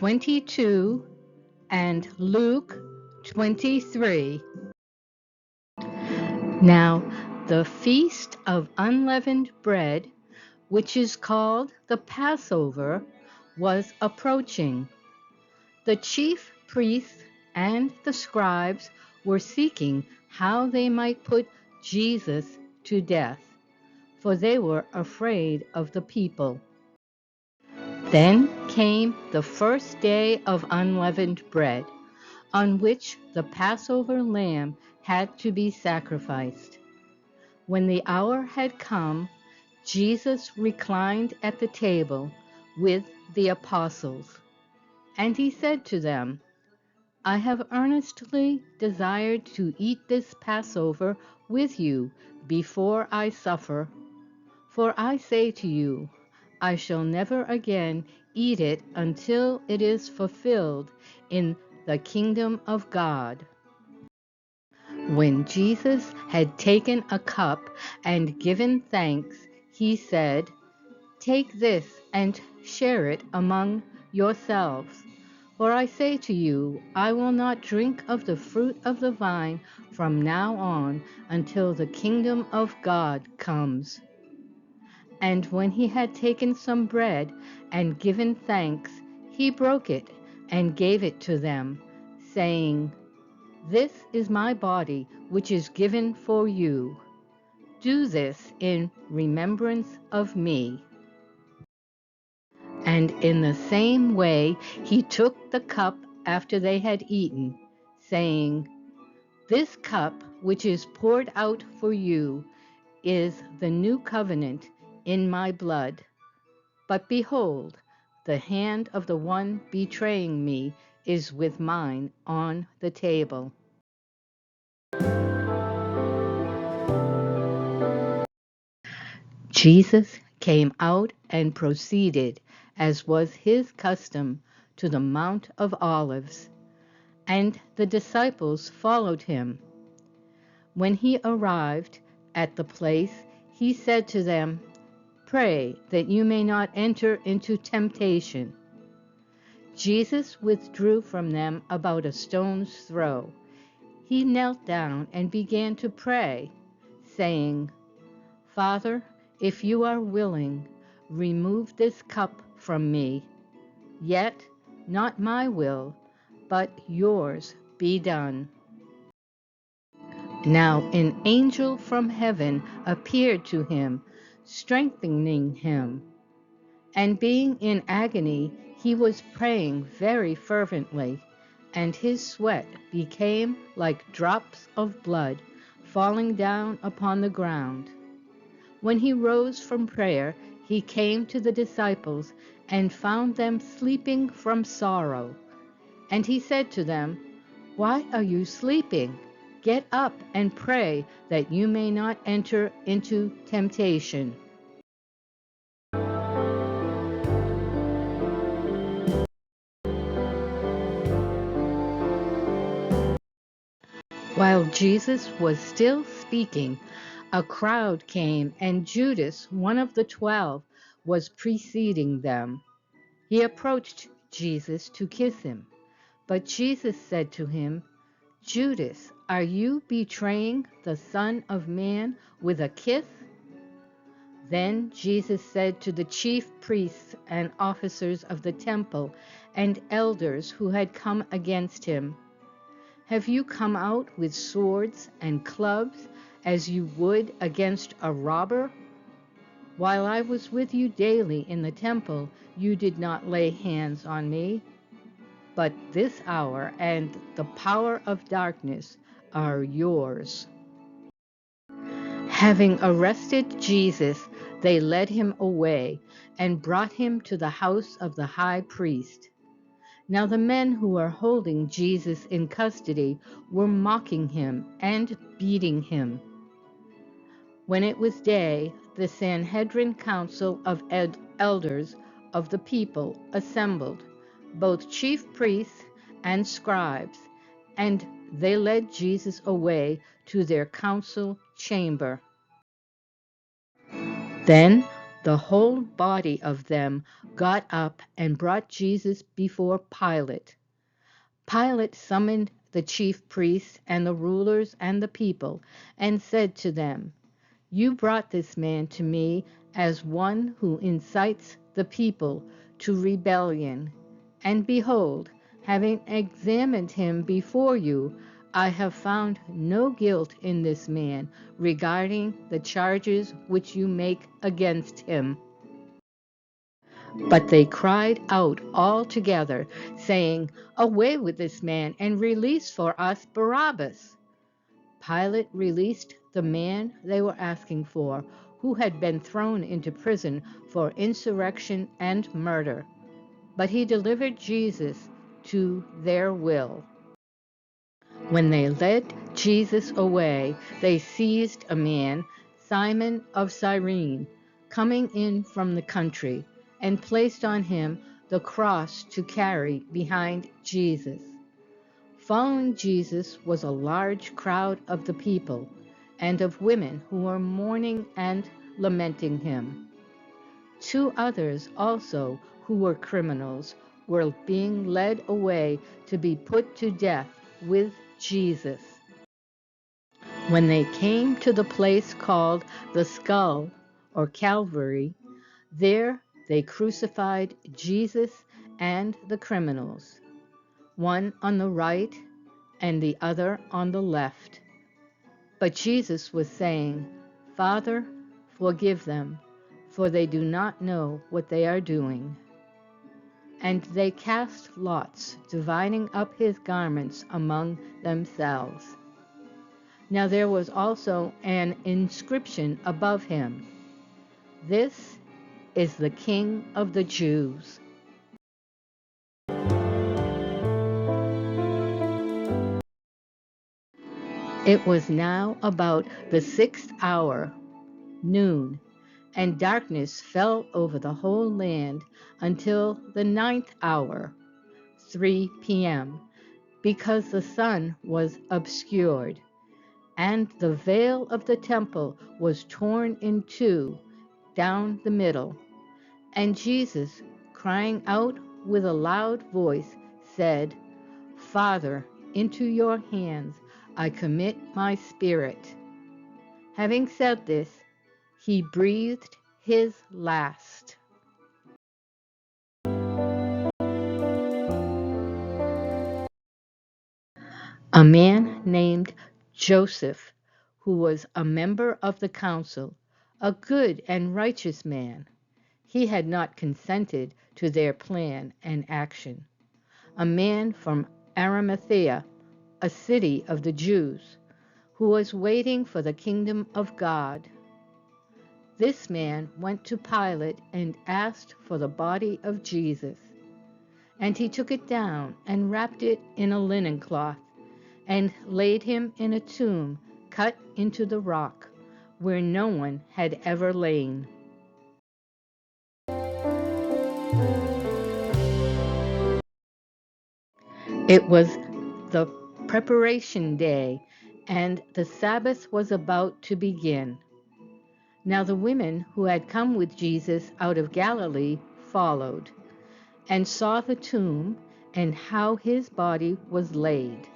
22 and Luke 23. Now the Feast of Unleavened Bread, which is called the Passover, was approaching. The chief priests and the scribes were seeking how they might put Jesus to death, for they were afraid of the people. Then came the first day of unleavened bread, on which the Passover lamb had to be sacrificed. When the hour had come, Jesus reclined at the table with the apostles, and he said to them, I have earnestly desired to eat this Passover with you before I suffer. For I say to you, I shall never again eat it until it is fulfilled in the kingdom of God. When Jesus had taken a cup and given thanks, he said, Take this and share it among yourselves. For I say to you, I will not drink of the fruit of the vine from now on until the kingdom of God comes. And when he had taken some bread and given thanks, he broke it and gave it to them, saying, This is my body, which is given for you. Do this in remembrance of me. And in the same way he took the cup after they had eaten, saying, This cup, which is poured out for you, is the new covenant in my blood. But behold, the hand of the one betraying me is with mine on the table. Jesus came out and proceeded, as was his custom, to the Mount of Olives, and the disciples followed him. When he arrived at the place, he said to them, Pray that you may not enter into temptation. Jesus withdrew from them about a stone's throw. He knelt down and began to pray, saying, Father, if you are willing, remove this cup from me. Yet not my will, but yours be done. Now an angel from heaven appeared to him, strengthening him. And being in agony, he was praying very fervently, and his sweat became like drops of blood falling down upon the ground. When he rose from prayer, he came to the disciples and found them sleeping from sorrow. And he said to them, Why are you sleeping? Get up and pray that you may not enter into temptation. While Jesus was still speaking, a crowd came, and Judas, one of the 12, was preceding them. He approached Jesus to kiss him, but Jesus said to him, Judas, are you betraying the Son of Man with a kiss? Then Jesus said to the chief priests and officers of the temple and elders who had come against him, Have you come out with swords and clubs as you would against a robber? While I was with you daily in the temple, you did not lay hands on me. But this hour and the power of darkness are yours. Having arrested Jesus, they led him away and brought him to the house of the high priest. Now the men who were holding Jesus in custody were mocking him and beating him. When it was day, the Sanhedrin council of elders of the people assembled, both chief priests and scribes, and they led Jesus away to their council chamber. Then The whole body of them got up and brought Jesus before Pilate. Pilate summoned the chief priests and the rulers and the people and said to them, "You brought this man to me as one who incites the people to rebellion. And behold, having examined him before you, I have found no guilt in this man regarding the charges which you make against him." But they cried out all together, saying, "Away with this man, and release for us Barabbas." Pilate released the man they were asking for, who had been thrown into prison for insurrection and murder. But he delivered Jesus to their will. When they led Jesus away, they seized a man, Simon of Cyrene, coming in from the country, and placed on him the cross to carry behind Jesus. Following Jesus was a large crowd of the people and of women who were mourning and lamenting him. Two others also, who were criminals, were being led away to be put to death with Jesus. When they came to the place called the Skull, or Calvary, there they crucified Jesus and the criminals, one on the right and the other on the left. But Jesus was saying, "Father, forgive them, for they do not know what they are doing." And they cast lots, dividing up his garments among themselves. Now there was also an inscription above him, "This is the King of the Jews." It was now about the 6th hour, noon, and darkness fell over the whole land until the 9th hour, 3 p.m., because the sun was obscured, and the veil of the temple was torn in two down the middle. And Jesus, crying out with a loud voice, said, "Father, into your hands I commit my spirit." Having said this, he breathed his last. A man named Joseph, who was a member of the council, a good and righteous man, he had not consented to their plan and action. A man from Arimathea, a city of the Jews, who was waiting for the kingdom of God. This man went to Pilate and asked for the body of Jesus. And he took it down and wrapped it in a linen cloth and laid him in a tomb cut into the rock, where no one had ever lain. It was the preparation day, and the Sabbath was about to begin. Now the women who had come with Jesus out of Galilee followed, and saw the tomb and how his body was laid.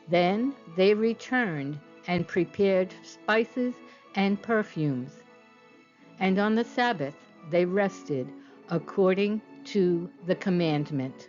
Then they returned and prepared spices and perfumes. And on the Sabbath they rested according to the commandment.